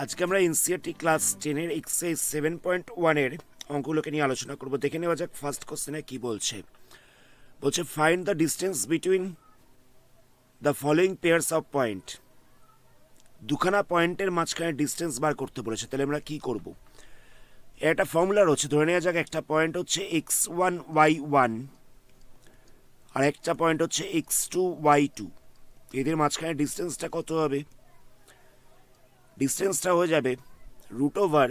আজকে আমরা NCERT class 10 এর এক্সারসাইজ 7.1 এর অঙ্কগুলোকে নিয়ে আলোচনা করব। দেখে নেওয়া যাক ফার্স্ট কোশ্চেনে কি বলছে। বলছে find the distance between the following pairs of point. দুখানা পয়েন্টের মাঝখানে ডিস্টেন্স বার করতে বলেছে। তাহলে আমরা কি করব? একটা ফর্মুলা রয়েছে, ধরে নেওয়া যাক একটা পয়েন্ট হচ্ছে x1 y1 আর একটা পয়েন্ট হচ্ছে x2 y2। এদের মাঝখানে ডিস্টেন্সটা কত হবে? ডিস্টেন্সটা হয়ে যাবে root over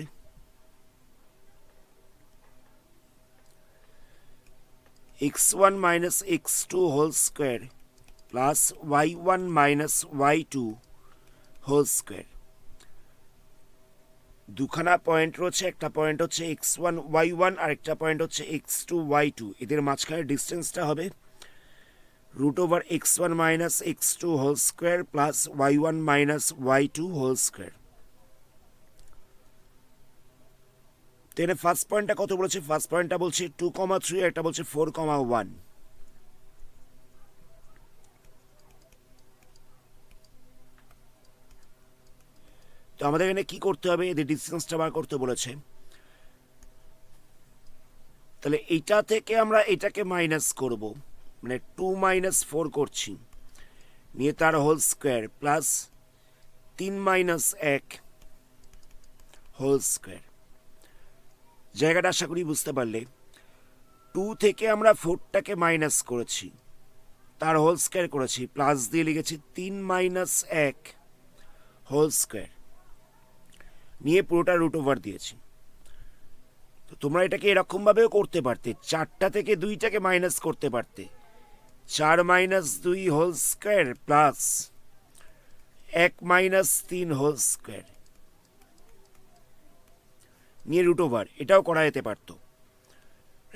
x1 minus x2 whole square plus y1 minus y2 whole square. দুখানা পয়েন্ট রয়েছে, একটা পয়েন্ট হচ্ছে x1 y1 আর একটা পয়েন্ট হচ্ছে x2 y2। এদের মাঝখানে ডিস্টেন্সটা হবে root over x1 minus x2 whole square plus y1 minus y2 whole square. তাহলে ফার্স্ট পয়েন্টটা কত বলেছে? ফার্স্ট পয়েন্টটা বলছে 2,3 আর একটা বলছে 4,1। তো আমাদের এখানে কি করতে হবে? এদের ডিস্টেন্সটা বার করতে বলেছে। তাহলে এইটা থেকে আমরা এটাকে মাইনাস করব, মানে 2 মাইনাস 4 করছি, নিয়ে তার whole square plus 3 minus 1 whole square. জায়গাটা আশা করি বুঝতে পারলে। 2 থেকে আমরা 4টাকে মাইনাস করেছি, তার হোল স্কোয়ার করেছি, প্লাস দিয়ে লিখেছি 3 মাইনাস 1 হোল স্কোয়ার, নিয়ে পুরোটা রুট ওভার দিয়েছি। তো তোমরা এটাকে এরকমভাবেও করতে পারতে, 4টা থেকে 2টাকে মাইনাস করতে পারতে, 4 minus 2 whole square plus 1 minus 3 whole square, নিয়ে রুট ওভার। এটাও করা যেতে পারত।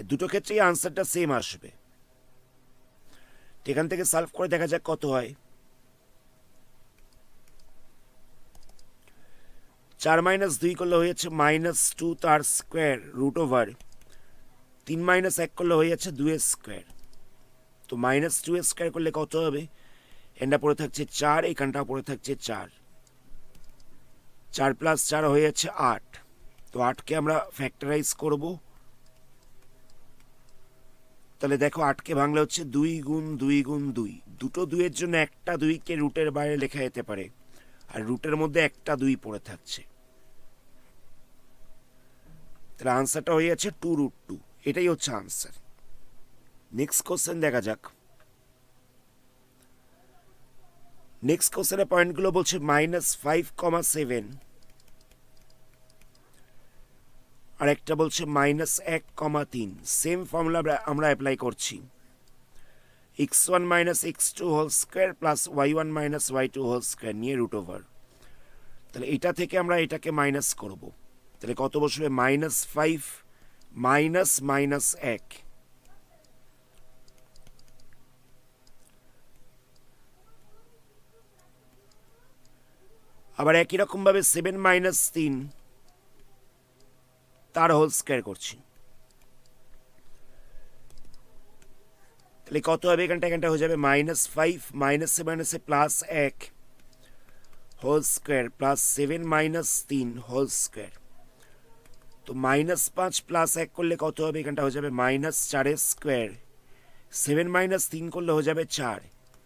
দুটো ক্ষেত্রেই আনসারটা সেম আসবে। এখান থেকে সলভ করে দেখা যাক কত হয়। 4 মাইনাস 2 করলে হয়ে যাচ্ছে মাইনাস 2 তার স্কোয়ার রুট ওভার 3 মাইনাস 1 করলে হয়ে যাচ্ছে 2 স্কোয়ার। তো মাইনাস 2 স্কোয়ার করলে কত হবে? এন্ডা পড়ে থাকছে 4, এখানটা পড়ে থাকছে 4, 4 প্লাস 4 হয়ে যাচ্ছে 8। তো 8কে আমরা ফ্যাক্টরাইজ করব। তাহলে দেখো 8কে ভাঙলে হচ্ছে 2 গুণ 2 গুণ 2। দুটো 2-এর জন্য একটা 2কে রুটের বাইরে লেখা যেতে পারে, আর রুটের মধ্যে একটা 2 পড়ে থাকছে। তাহলে আনসারটা হয়ে যাচ্ছে 2√2। এটাই হচ্ছে আনসার। নেক্সট কোশ্চেন দেখা যাক। নেক্সট কোশ্চেনের পয়েন্টগুলো বলছে -5,7 আর একটা বলছে -1,3। সেম ফর্মুলা আমরা অ্যাপ্লাই করছি। x1 minus x2 whole square plus y1 minus y2 whole square, নিয়ে রুট ওভার। তাহলে এটা থেকে আমরা এটাকে মাইনাস করব। তাহলে কত বসবে? -5 মাইনাস মাইনাস 1। আবার একই রকম ভাবে 7 মাইনাস 3 তার হোল স্কোয়ার করছি। তাহলে কত হবে? এখানটা হয়ে যাবে -5 মাইনাসে মাইনাসে plus 1 whole square plus 7 minus 3 whole square. তো -5 প্লাস 1 করলে কত হবে? এখানটা হয়ে যাবে -4 স্কোয়ার। 7 মাইনাস 3 করলে হয়ে যাবে 4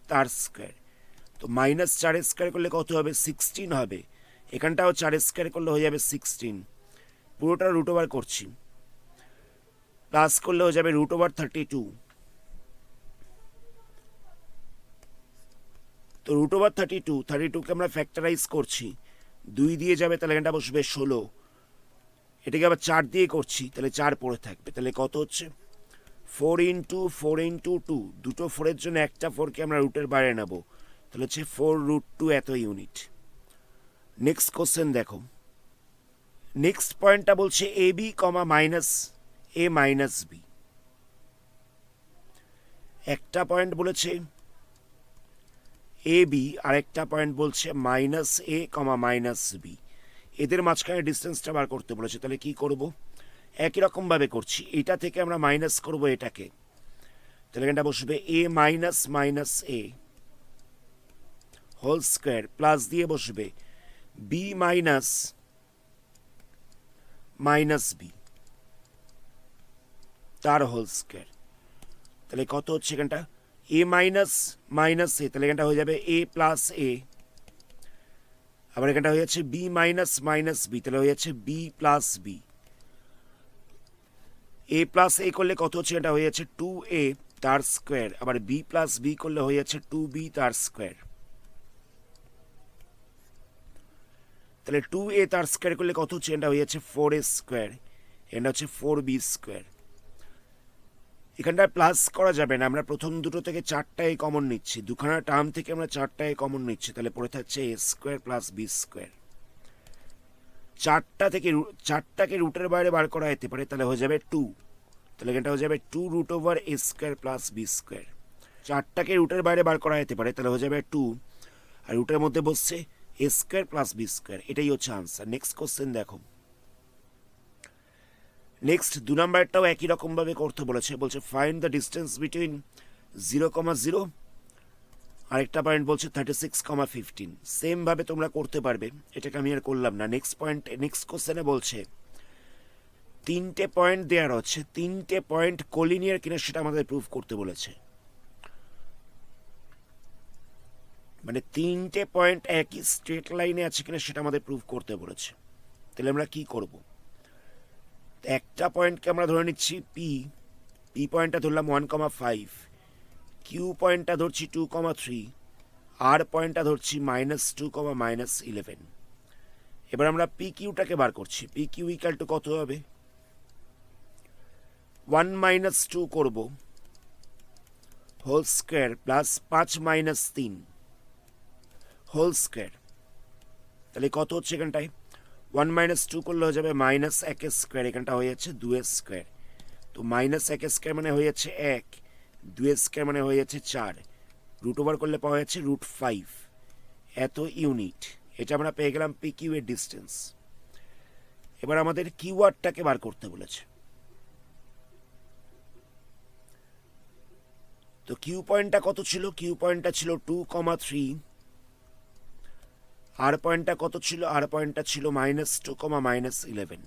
তার স্কোয়ার। তো -4 স্কোয়ার করলে কত হবে? 16 হবে। এখানটাও 4 স্কোয়ার করলে হয়ে যাবে 16। পুরোটা রুট ওভার করছি, প্লাস করলে হয়ে যাবে রুট ওভার 32। তো রুট ওভার 32কে আমরা ফ্যাক্টরাইজ করছি, 2 দিয়ে যাবে, তাহলে এখানটা বসবে 16। এটাকে আবার 4 দিয়ে করছি, তাহলে 4 পড়ে থাকবে। তাহলে কত হচ্ছে? 4 ইন্টু 4 ইন্টু 2। দুটো 4-এর জন্য একটা 4কে আমরা রুটের বাইরে নেব, তাহলে হচ্ছে 4√2 এত ইউনিট। নেক্সট কোশ্চেন দেখো। নেক্সট পয়েন্টটা বলছে A B comma minus A minus B. একটা পয়েন্ট বলেছে এ বি, আর একটা পয়েন্ট বলছে মাইনাস এ কমা মাইনাস বি। এদের মাঝখানে ডিস্টেন্সটা বার করতে বলেছে। তাহলে কি করব? একই রকমভাবে করছি। এটা থেকে আমরা মাইনাস করব এটাকে, তাহলে এটা বসবে এ মাইনাস মাইনাস এ হোল স্কোয়ার প্লাস দিয়ে বসবে বি মাইনাস মাইনাস বি তার হোল স্কোয়ার। তাহলে কত হচ্ছে এখানটা এ মাইনাস মাইনাস এ, তাহলে এখানটা হয়ে যাবে এ প্লাস এ। আবার এখানটা হয়ে যাচ্ছে বি মাইনাস মাইনাস বি, তাহলে হয়ে যাচ্ছে বি প্লাস বি। এ প্লাস এ করলে কত হচ্ছে, এটা হয়ে যাচ্ছে টু এ তার স্কোয়ার। আবার বি প্লাস বি করলে হয়ে যাচ্ছে টু বি তার স্কোয়ার। তাহলে টু এ তার স্কোয়ার করলে কত হচ্ছে, এটা হয়ে যাচ্ছে ফোর এ স্কোয়ার, এটা হচ্ছে ফোর বি স্কোয়ার। এখানটায় প্লাস করা যাবে না, আমরা প্রথম দুটো থেকে চারটায় কমন নিচ্ছি, দুখানা টার্ম থেকে আমরা চারটায় কমন নিচ্ছি, তাহলে পড়ে থাকছে এ স্কোয়ার প্লাস বি স্কোয়ার। চারটাকে রুটের বাইরে বার করা যেতে পারে, তাহলে হয়ে যাবে টু, তাহলে এখানটা হয়ে যাবে two root over a square plus B square. চারটাকে রুটের বাইরে বার করা যেতে পারে, তাহলে হয়ে যাবে টু, আর রুটের মধ্যে বসছে এ স্কোয়ার প্লাস বি স্কোয়ার। এটাই হচ্ছে আনসার। নেক্সট কোশ্চেন দেখো। নেক্সট 2 নাম্বারটাও একই রকমভাবে করতে বলেছে, বলছে ফাইন্ড দ্য ডিস্টেন্স বিটুইন 0,0 আরেকটা পয়েন্ট বলছে 36,15। সেমভাবে তোমরা করতে পারবে, এটাকে আমি আর করলাম না। নেক্সট কোশ্চেনে বলছে তিনটে পয়েন্ট দেওয়ার হচ্ছে, তিনটে পয়েন্ট কোলিনিয়ার কিনা সেটা আমাদের প্রুফ করতে বলেছে। মানে তিনটে পয়েন্ট একই স্ট্রেট লাইনে আছে কিনা সেটা আমাদের প্রুফ করতে বলেছে। তাহলে আমরা কি করব, একটা পয়েন্টকে আমরা ধরে নিচ্ছি পি, পি পয়েন্টটা ধরলাম 1,5, কিউ পয়েন্টটা ধরছি 2,3, আর পয়েন্টটা ধরছি -2, -11। এবার আমরা পি কিউটাকে বার করছি। পি কিউ ইকাল টু কত হবে, 1 - 2 করব whole square plus 5 - 3 whole square. তাহলে কত হচ্ছে এখানটায় 1 - 2 করলে হয়ে যাবে -1 স্কোয়ার, এখানটা হয়ে যাচ্ছে 2 স্কোয়ার। তো -1 স্কোয়ার মানে হয়ে যাচ্ছে 1, 2 স্কোয়ার মানে হয়ে যাচ্ছে 4, রুট ওভার করলে পাওয়া যাচ্ছে √5 এত ইউনিট। এটা আমরা পেয়ে গেলাম পি কিউ এর ডিস্টেন্স। এবার আমাদের কিউআরটাকে বার করতে বলেছে। তো কিউ পয়েন্টটা কত ছিল, কিউ পয়েন্টটা ছিল 2,3, আর পয়েন্টটা কত ছিল, আর পয়েন্টটা ছিল -2, -11।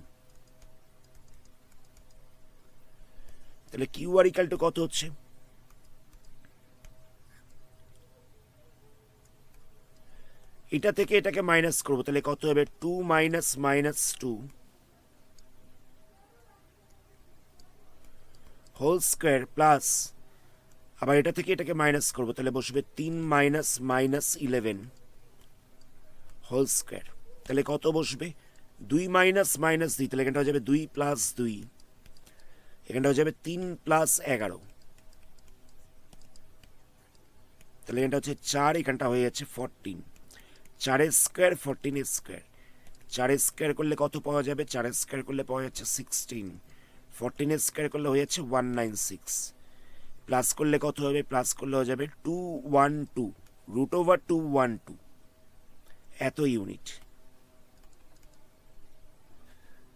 তাহলে কিউ আর ইকাল টু কত হচ্ছে, এটা থেকে এটাকে মাইনাস করবো, তাহলে কত হবে 2 - -2 হোল স্কোয়ার প্লাস, আবার এটা থেকে এটাকে মাইনাস করবো, তাহলে বসবে 3 - -11 হোল স্কোয়ার। তাহলে কত বসবে 2 - -2, তাহলে এখানটা হয়ে যাবে 2 + 2, এখানটা হয়ে যাবে 3 + 11, তাহলে এখানটা হচ্ছে 4, এখানটা হয়ে যাচ্ছে 14, 4 স্কোয়ার 14 স্কোয়ার। 4 স্কোয়ার করলে কত পাওয়া যাবে, 4 স্কোয়ার করলে পাওয়া যাচ্ছে 16, 14 স্কোয়ার করলে হয়ে যাচ্ছে 196, প্লাস করলে কত হবে, প্লাস করলে হয়ে যাবে 212 √212 এত ইউনিট।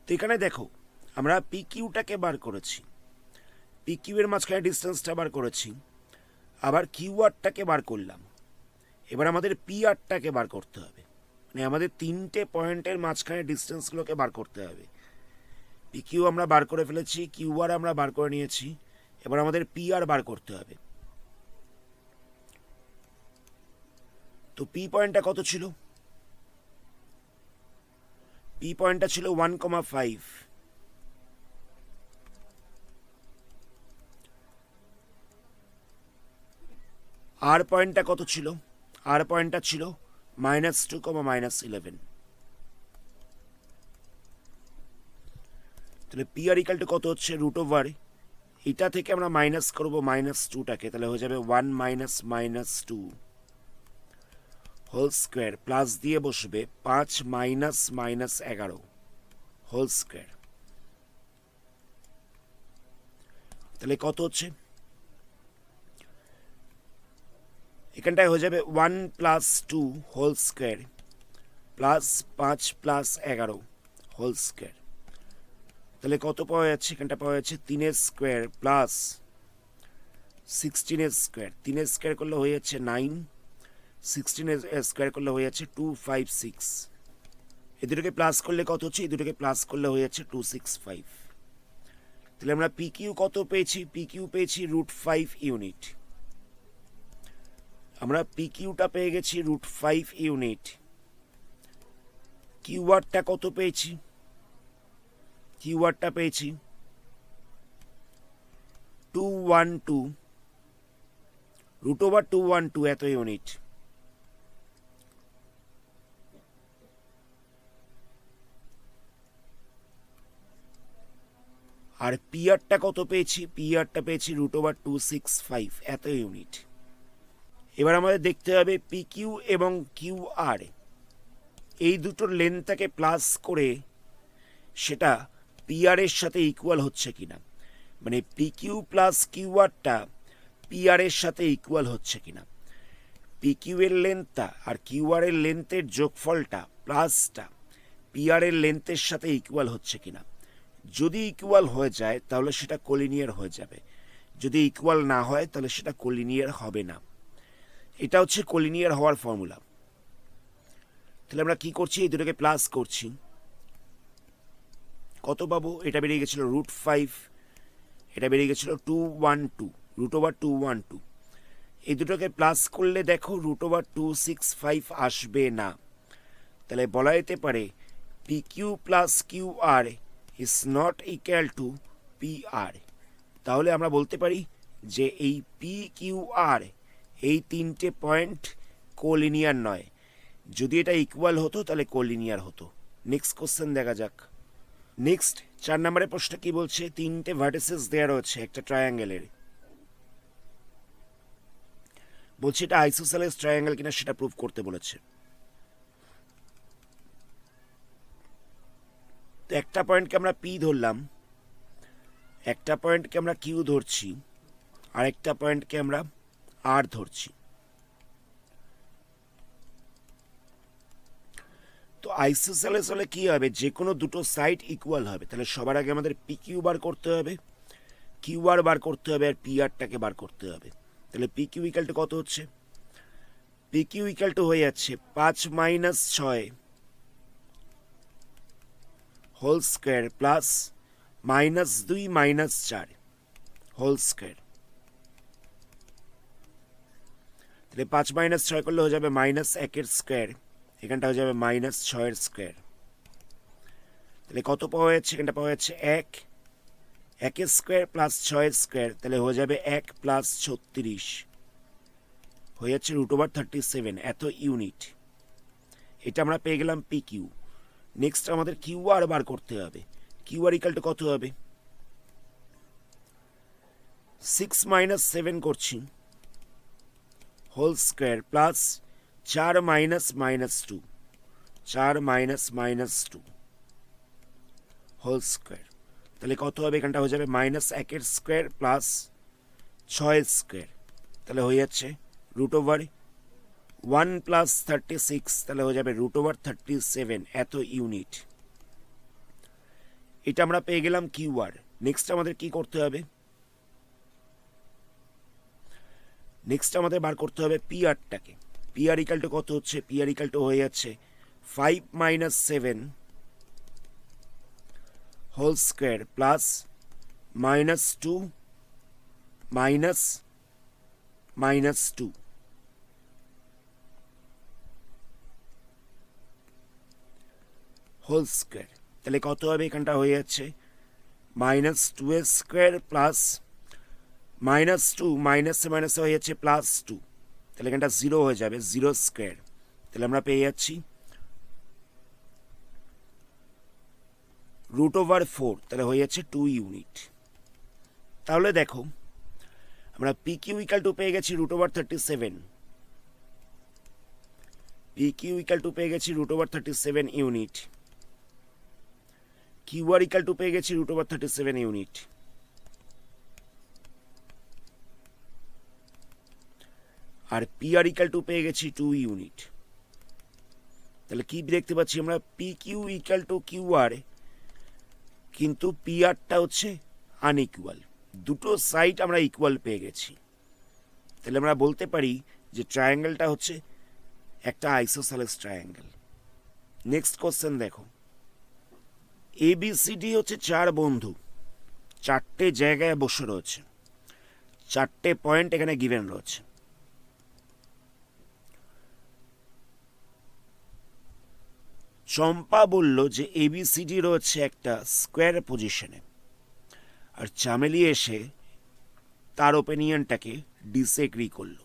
তো এখানে দেখো আমরা পি কিউটাকে বার করেছি, পি কিউ এর মাঝখানে ডিস্টেন্সটা বার করেছি, আবার কিউ আরটাকে বার করলাম। এবার আমাদের পি আরটাকে বার করতে হবে, মানে আমাদের তিনটে পয়েন্টের মাঝখানে ডিস্টেন্সগুলোকে বার করতে হবে। পি কিউ আমরা বার করে ফেলেছি, কিউ আর আমরা বার করে নিয়েছি, এবার আমাদের পি আর বার করতে হবে। তো পি পয়েন্টটা কত ছিল, পি পয়েন্টটা ছিল 1,5, আর পয়েন্টটা কত ছিল, আর পয়েন্টটা ছিল -2, -11। তাহলে পি আর ইকাল টু কত হচ্ছে √ওভার, এটা থেকে আমরা মাইনাস করবো -2টাকে, তাহলে হয়ে যাবে 1 - -2 হোল স্কোয়ার, প্লাস দিয়ে বসবে 5 - -11 হোল স্কোয়ার। তাহলে কত হচ্ছে, এখানটায় হয়ে যাবে 1 + 2 whole square plus 5 + 11 whole square. তাহলে কত পাওয়া যাচ্ছে, এখানটা পাওয়া যাচ্ছে 3 স্কোয়ার প্লাস 16 স্কোয়ার, 3 স্কোয়ার করলে হয়ে যাচ্ছে 9, 16 স্কোয়ার করলে হয়ে যাচ্ছে 256। এই দুটোকে প্লাস করলে কত হচ্ছে? এই দুটোকে প্লাস করলে হয়ে যাচ্ছে 265। তাহলে আমরা পি কিউ কত পেয়েছি? পি কিউ পেয়েছি √5 ইউনিট। আমরা পি কিউটা পেয়ে গেছি √5 ইউনিট। কিউআরটা কত পেয়েছি? কিউআরটা পেয়েছি 212 √212 এত ইউনিট। আর পিআরটা কত পেয়েছি? পিআরটা পেয়েছি √265 এত ইউনিট। এবার আমাদের দেখতে হবে পি কিউ এবং কিউ আর এই দুটোর লেন্থটাকে প্লাস করে সেটা পিআর এর সাথে ইকুয়াল হচ্ছে কিনা, মানে পি কিউ প্লাস কিউ আরটা পিআর এর সাথে ইকুয়াল হচ্ছে কিনা। পি কিউ এর লেন্থটা আর কিউ আর এর লেন্থের যোগফলটা প্লাসটা পিআর এর লেন্থের সাথে ইকুয়াল হচ্ছে কিনা। যদি ইকুয়াল হয়ে যায় তাহলে সেটা কোলিনিয়ার হয়ে যাবে, যদি ইকুয়াল না হয় তাহলে সেটা কোলিনিয়ার হবে না। এটা হচ্ছে কোলিনিয়ার হওয়ার ফর্মুলা। তাহলে আমরা কি করছি? এই দুটোকে প্লাস করছি। কত পাবো? এটা বেরিয়ে গেছিল √5, এটা বেরিয়ে গেছিল 212 √212। এই দুটোকে প্লাস করলে দেখো √265 আসবে না। তাহলে বলা যেতে পারে P Q plus Q R is not equal to P R. তাহলে আমরা বলতে পারি যে এই পি কিউ আর এই তিনটে পয়েন্ট কোলিনিয়ার নয়। যদি এটা ইকুয়াল হতো তাহলে কোলিনিয়ার হতো। নেক্সট কোশ্চেন দেখা যাক। নেক্সট 4 নম্বরের প্রশ্ন কি বলছে? তিনটে ভার্টিসেস দেওয়া রয়েছে একটা ট্রায়াঙ্গেলের। বলছে এটা আইসোসেলেস ট্রায়াঙ্গেল কিনা সেটা প্রুভ করতে বলেছে। তো একটা পয়েন্টকে আমরা পি ধরলাম, একটা পয়েন্টকে আমরা কিউ ধরছি, আর একটা পয়েন্টকে আমরা আর ধরছি। তো আইসোসেলেস হলে কি হবে? যে কোনো দুটো সাইড ইকুয়াল হবে। তাহলে সবার আগে আমাদের পি কিউ বার করতে হবে, কিউ আর বার করতে হবে, আর পি আরটাকে বার করতে হবে। তাহলে পি কিউ ইকাল টু কত হচ্ছে? পি কিউ ইকাল টু হয়ে যাচ্ছে 5 - 6 whole square plus -2 - 4 whole square. তাহলে 5 - 6 করলে হয়ে যাবে -1 স্কোয়ার, এখানটা হয়ে যাবে -6 স্কোয়ার। তাহলে কত পাওয়া যাচ্ছে? এখানটা পাওয়া যাচ্ছে 1 স্কোয়ার প্লাস 6 স্কোয়ার, তাহলে হয়ে যাবে 1 + 36 হয়ে যাচ্ছে √37 এত ইউনিট। এটা আমরা পেয়ে গেলাম পি কিউ। নেক্সট আমাদের কিউ আর বার করতে হবে। কিউ আর ইকাল টু কত হবে? 6 - 7 করছি whole square plus 4 - -2 4 - -2 whole square. তাহলে কত হবে? এখানটা হয়ে যাবে -1 স্কোয়ার প্লাস 6 স্কোয়ার, তাহলে হয়ে যাচ্ছে √1 + 36, তাহলে হয়ে যাবে √37 এত ইউনিট। এটা আমরা পেয়ে গেলাম কিউ আর। নেক্সট আমাদের কি করতে হবে? নেক্সট আমাদের বার করতে হবে পি আরটাকে। পি আর ইকাল টু কত হচ্ছে? পি আর ইকাল টু হয়ে যাচ্ছে 5 - 7 whole square plus -2 -2 whole square. তাহলে কত হবে? এখানটা হয়ে যাচ্ছে -2 স্কোয়ার প্লাস -2 মাইনাসে মাইনাসে হয়ে যাচ্ছে +2, তাহলে এখানটা 0 হয়ে যাবে 0 স্কোয়ার। তাহলে আমরা পেয়ে যাচ্ছি √4, তাহলে হয়ে যাচ্ছে 2 ইউনিট। তাহলে দেখো আমরা পি কিউ ইকাল টু পেয়ে গেছি √37, পি কিউ ইকাল টু পেয়ে গেছি √37 unit, Q R equal to পেয়ে গেছি √37 ইউনিট। আর পি আর ইকাল টু পেয়ে গেছি 2 ইউনিট। তাহলে কি দেখতে পাচ্ছি আমরা? P Q equal to Q R, কিন্তু পি আরটা হচ্ছে আনইকুয়াল। দুটো সাইড আমরা ইকুয়াল পেয়ে গেছি। তাহলে আমরা বলতে পারি যে ট্রায়াঙ্গেলটা হচ্ছে একটা আইসোসেলেস ট্রায়াঙ্গেল। নেক্সট কোশ্চেন দেখো, ABCD হচ্ছে চার বন্ধু, চারটে জায়গায় বসে রয়েছে, চারটে পয়েন্ট এখানে গিভেন রয়েছে। চম্পা বলল যে ABCD রয়েছে একটা স্কোয়ার পজিশনে, আর চামেলি এসে তার ওপিনিয়নটাকে ডিসএগ্রি করলো।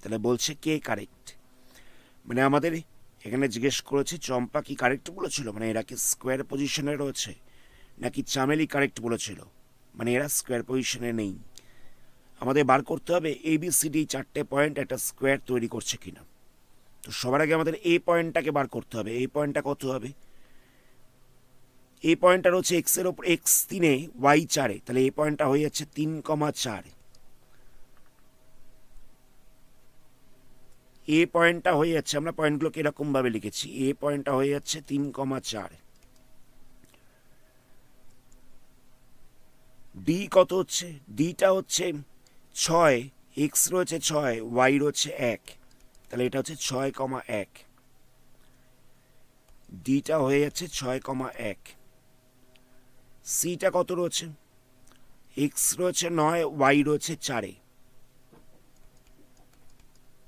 তাহলে বলছে কে কারেক্ট, মানে আমাদের এখানে জিজ্ঞেস করেছে চম্পা কি কারেক্ট বলেছিল, মানে এরা কি স্কোয়ার পজিশনে রয়েছে, নাকি চামেলি কারেক্ট বলেছিল, মানে এরা স্কোয়ার পজিশনে নেই। আমাদের বার করতে হবে ABCD চারটে পয়েন্ট একটা স্কোয়ার তৈরি করছে কিনা। তো সবার আগে আমাদের এই পয়েন্টটাকে বার করতে হবে। এই পয়েন্টটা কত হবে, এই পয়েন্টটা হচ্ছে এক্স এর ওপর x 3-এ y 4-এ, তাহলে এই পয়েন্টটা হয়ে যাচ্ছে 3,4। এ পয়েন্টটা হয়ে যাচ্ছে, আমরা পয়েন্টগুলোকে এরকম ভাবে লিখেছি, এ পয়েন্টটা হয়ে যাচ্ছে 3,4। ডি কত হচ্ছে, ডিটা হচ্ছে 6, এক্স রয়েছে 6, ওয়াই রয়েছে 1, তাহলে এটা হচ্ছে 6,1। ডিটা হয়ে যাচ্ছে 6,1। সিটা কত রয়েছে, এক্স রয়েছে 9, ওয়াই রয়েছে 4-এ,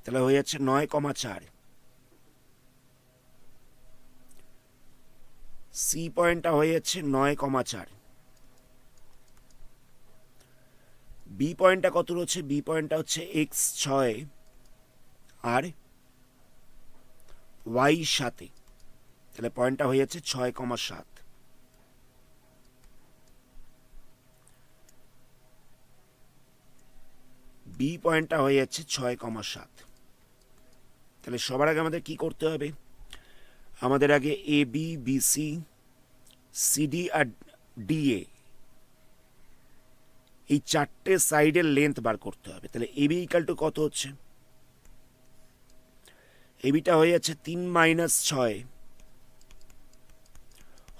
তাহলে হয়ে যাচ্ছে 9,4। সি পয়েন্টটা হয়ে যাচ্ছে 9,4। বি পয়েন্টটা কত রয়েছে, বি পয়েন্টটা হচ্ছে এক্স 6 আর ওয়াই 7-এ, তাহলে পয়েন্টটা হয়ে যাচ্ছে 6,7। বি পয়েন্টটা হয়ে যাচ্ছে 6,7। তাহলে সবার আগে আমাদের কি করতে হবে, আমাদের আগে A B B C CD R DA এই চারটে সাইডের লেন্থ বার করতে হবে। তাহলে এবি ইকাল টু কত হচ্ছে, এবিটা হয়ে যাচ্ছে 3 - 6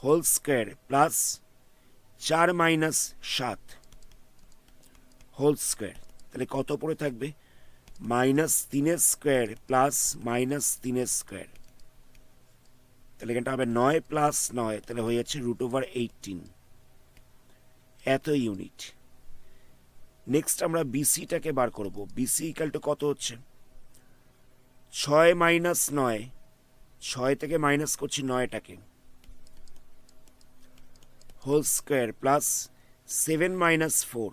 whole square plus 4 - 7 whole square, তাহলে কত পড়ে থাকবে, -3 স্কোয়ার প্লাস -3 স্কোয়ার, তাহলে এখানটা হবে 9 + 9, তাহলে হয়ে যাচ্ছে √18 এত ইউনিট। নেক্সট আমরা বিসিটাকে বার করব। বিসি ইকাল টু কত হচ্ছে, 6 - 9, 6 থেকে মাইনাস করছি 9টাকে, হোল স্কোয়ার প্লাস 7 - 4,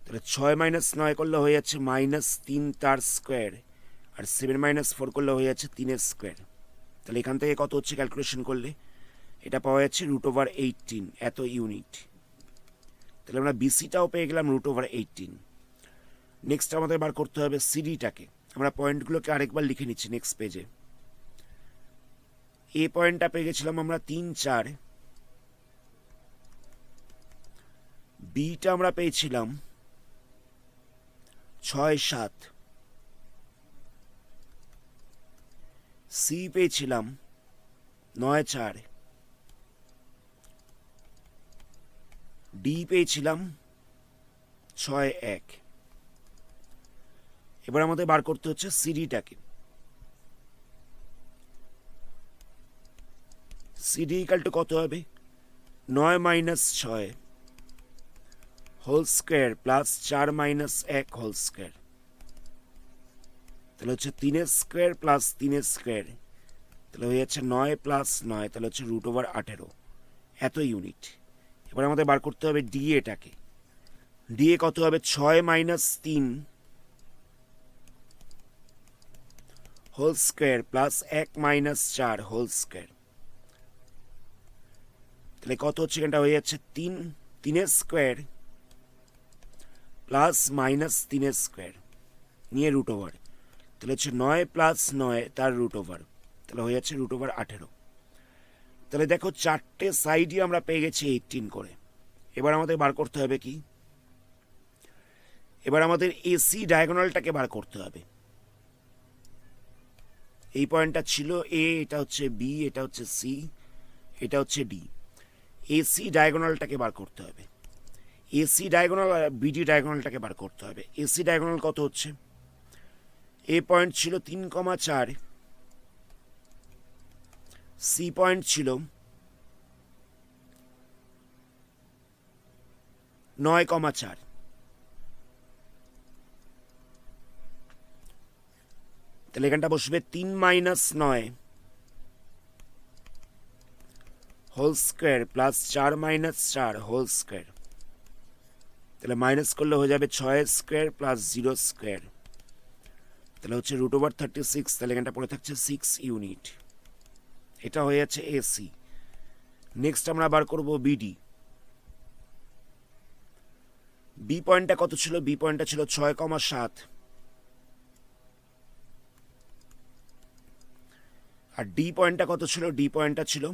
তাহলে 6 - 9 করলে হয়ে যাচ্ছে -3 তার স্কোয়ার, আর 7 - 4 করলে হয়ে যাচ্ছে 3 স্কোয়ার, তাহলে এখান থেকে কত হচ্ছে ক্যালকুলেশন করলে, এটা পাওয়া যাচ্ছে √18 এত ইউনিট। তাহলে আমরা বিসিটাও পেয়ে গেলাম √18। নেক্সট আমাদের বার করতে হবে সিডিটাকে। আমরা পয়েন্টগুলোকে আরেকবার লিখে নিচ্ছি নেক্সট পেজে। এ পয়েন্টটা পেয়ে গেছিলাম আমরা 3, 4, বিটা আমরা পেয়েছিলাম 6, 7, সি পেয়েছিলাম 9, 4, ডি পেয়েছিলাম 6, 1। এবার আমাদের বার করতে হচ্ছে সিডিটাকে। সিডি ইকাল টু কত হবে, 9 - 6 whole square plus 4 - 1 whole square, তাহলে হচ্ছে 3 স্কোয়ার প্লাস 3 স্কোয়ার, তাহলে হয়ে যাচ্ছে 9 + 9, তাহলে হচ্ছে √18 এত ইউনিট। এবার আমাদের বার করতে হবে ডিএটাকে। ডিএ কত হবে, 6 - 3 whole square plus 1 - 4 whole square, তাহলে কত হচ্ছে, এখানটা হয়ে যাচ্ছে 3 স্কোয়ার প্লাস -3 স্কোয়ার নিয়ে √, তাহলে হচ্ছে 9 + 9 তার √, তাহলে হয়ে যাচ্ছে √18। তাহলে দেখো চারটে সাইডই আমরা পেয়ে গেছি 18 করে। এবার আমাদের বার করতে হবে কি, এবার আমাদের এসি ডায়াগোনালটাকে বার করতে হবে। এই পয়েন্টটা ছিল এ, এটা হচ্ছে বি, এটা হচ্ছে সি, এটা হচ্ছে ডি। এসি ডায়াগোনালটাকে বার করতে হবে। এসি ডায়াগোনাল আর বিডি ডায়াগোনালটাকে বার করতে হবে। এসি ডায়াগোনাল কত হচ্ছে, এ পয়েন্ট ছিল 3,4, সি পয়েন্ট ছিল 9,4। তাহলে এখানটা বসবে 3 minus 9 whole square plus 4 minus 4 whole square. তাহলে মাইনাস করলে হয়ে যাবে 6 স্কোয়ার প্লাস 0 স্কোয়ার। তাহলে হচ্ছে √36। তাহলে এখানটা পড়ে থাকছে 6 ইউনিট। এটা হয়ে যাচ্ছে এসি। নেক্সট আমরা বার করব বিডি। বি পয়েন্টটা কত ছিল? বি পয়েন্টটা ছিল 6,7, আর ডি পয়েন্টটা কত ছিল? ডি পয়েন্টটা ছিল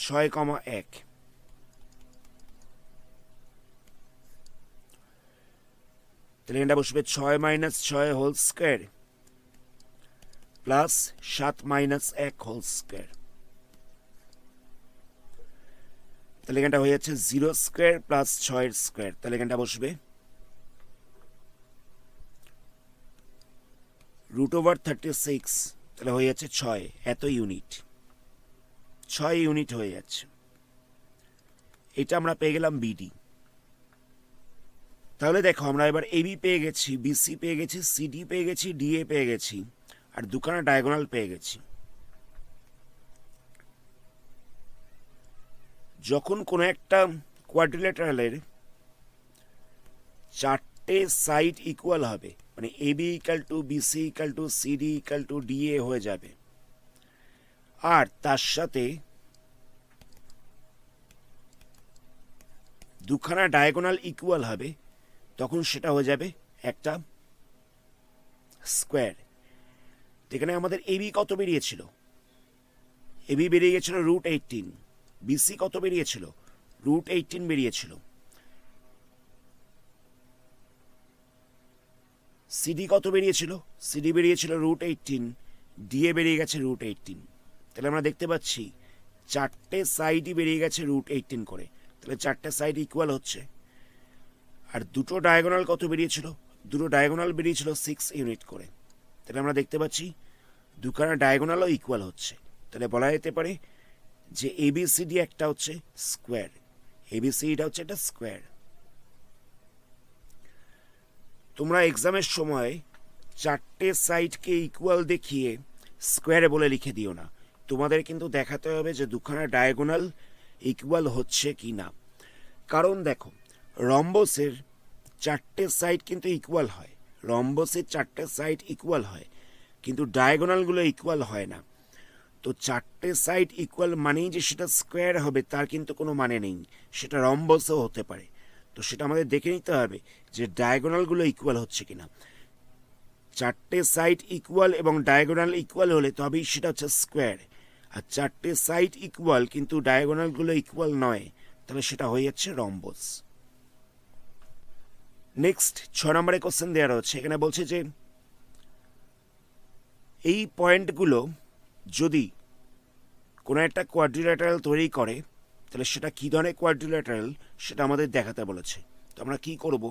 6,1। তাহলে এটা বসবে 6 minus 6 whole square plus 7 minus 1 whole square. তাহলে এখানটা হয়ে যাচ্ছে 0 স্কোয়ার প্লাস 6 স্কোয়ার। তাহলে এখানটা বসবে √36। তাহলে হয়ে যাচ্ছে 6 এত ইউনিট, 6 ইউনিট হয়ে যাচ্ছে। এটা আমরা পেয়ে গেলাম বিডি। তাহলে দেখো আমরা এবার এবি পেয়ে গেছি, বিসি পেয়ে গেছি, সিডি পেয়ে গেছি, ডিএ পেয়ে গেছি, আর দুখানা ডায়াগোনাল পেয়ে গেছি। যখন কোনো একটা কোয়াড্রিল্যাটারালের 4টে সাইড ইকুয়াল হবে, মানে AB equal to BC equal to CD equal to DA হয়ে যাবে, আর তার সাথে দুখানা ডায়াগোনাল ইকুয়াল হবে, তখন সেটা হয়ে যাবে একটা স্কোয়ার। এখানে আমাদের এবি কত বেরিয়েছিল? এবি বেরিয়ে গেছিল √18। বিসি কত বেরিয়েছিল? √18 বেরিয়েছিল। সিডি কত বেরিয়েছিল? সিডি বেরিয়েছিল √18, ডিএ বেরিয়ে গেছে √18। তাহলে আমরা দেখতে পাচ্ছি 4টে সাইডই বেরিয়ে গেছে √18 করে। তাহলে 4টে সাইড ইকুয়াল হচ্ছে। আর দুটো ডায়াগোনাল কত বেরিয়েছিল? দুটো ডায়াগোনাল বেরিয়েছিল 6 ইউনিট করে। তাহলে আমরা দেখতে পাচ্ছি দুখানা ডায়াগোনালও ইকুয়াল হচ্ছে। তাহলে বলা যেতে পারে যে এবিসিডি একটা হচ্ছে স্কোয়ার, এবিসিডিটা হচ্ছে একটা স্কোয়ার। তোমরা এক্সামের সময় 4টে সাইডকে ইকুয়াল দেখিয়ে স্কোয়ারে বলে লিখে দিও না। তোমাদের কিন্তু দেখাতে হবে যে দুখানা ডায়াগোনাল ইকুয়াল হচ্ছে কি না। কারণ দেখো, রম্বসের 4টে সাইড কিন্তু ইকুয়াল হয়, রম্বসের 4টে সাইড ইকুয়াল হয়, কিন্তু ডায়াগোনালগুলো ইকুয়াল হয় না। তো 4টে সাইড ইকুয়াল মানেই যে সেটা স্কোয়ার হবে তার কিন্তু কোনো মানে নেই, সেটা রম্বসও হতে পারে। তো সেটা আমাদের দেখে নিতে হবে যে ডায়াগোনালগুলো ইকুয়াল হচ্ছে কিনা। 4টে সাইড ইকুয়াল এবং ডায়াগোনাল ইকুয়াল হলে তবেই সেটা হচ্ছে স্কোয়ার। আর 4টে সাইড ইকুয়াল কিন্তু ডায়াগোনালগুলো ইকুয়াল নয়, তাহলে সেটা হয়ে যাচ্ছে রম্বস। নেক্সট 6 নম্বরে কোশ্চেন দেওয়া রয়েছে। এখানে বলছে যে এই পয়েন্টগুলো যদি কোনো একটা কোয়াড্রিল্যাটারাল তৈরি করে, তাহলে সেটা কী ধরনের কোয়াড্রিল্যাটারাল সেটা আমাদের দেখাতে বলেছে। তো আমরা কী করব?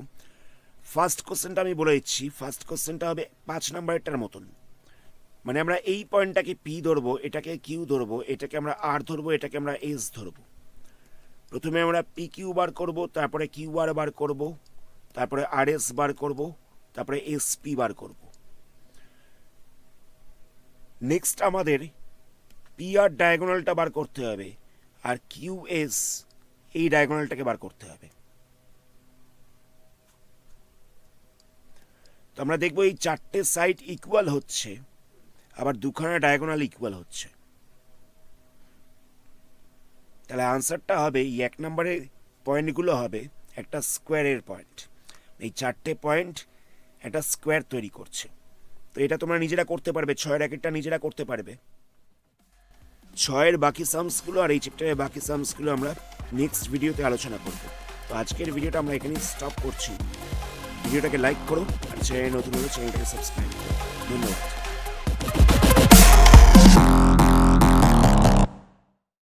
ফার্স্ট কোশ্চেনটা আমি বলে দিচ্ছি। ফার্স্ট কোশ্চেনটা হবে 5 নম্বরেরটার মতন। মানে আমরা এই পয়েন্টটাকে পি ধরবো, এটাকে কিউ ধরবো, এটাকে আমরা আর ধরবো, এটাকে আমরা এস ধরবো। প্রথমে আমরা পি কিউ বার করবো, তারপরে কিউ আর বার করবো, তারপরে আর এস বার করবো, তারপরে এস পি বার করব। নেক্সট আমাদের পি আর ডায়াগোনালটা বার করতে হবে, আর কিউ এস এই ডায়াগোনালটাকে বার করতে হবে। তো আমরা দেখবো এই 4টে সাইড ইকুয়াল হচ্ছে, আবার দুখানা ডায়াগোনাল ইকুয়াল হচ্ছে। তাহলে আনসারটা হবে এই 1 নম্বরের পয়েন্টগুলো হবে একটা স্কোয়ারের পয়েন্ট। এই 4টে পয়েন্ট একটা স্কোয়ার তৈরি করছে। তো এটা তোমরা নিজেরা করতে পারবে, 6-এর একটা নিজেরা করতে পারবে। 6-এর বাকি সামসগুলো আর এই চ্যাপ্টারের বাকি সামসগুলো আমরা নেক্সট ভিডিওতে আলোচনা করব। তো আজকের ভিডিওটা আমরা এখানেই স্টপ করছি। ভিডিওটাকে লাইক করো, আর চ্যানেল নতুন হলে চ্যানেলটাকে সাবস্ক্রাইব করো। ধন্যবাদ।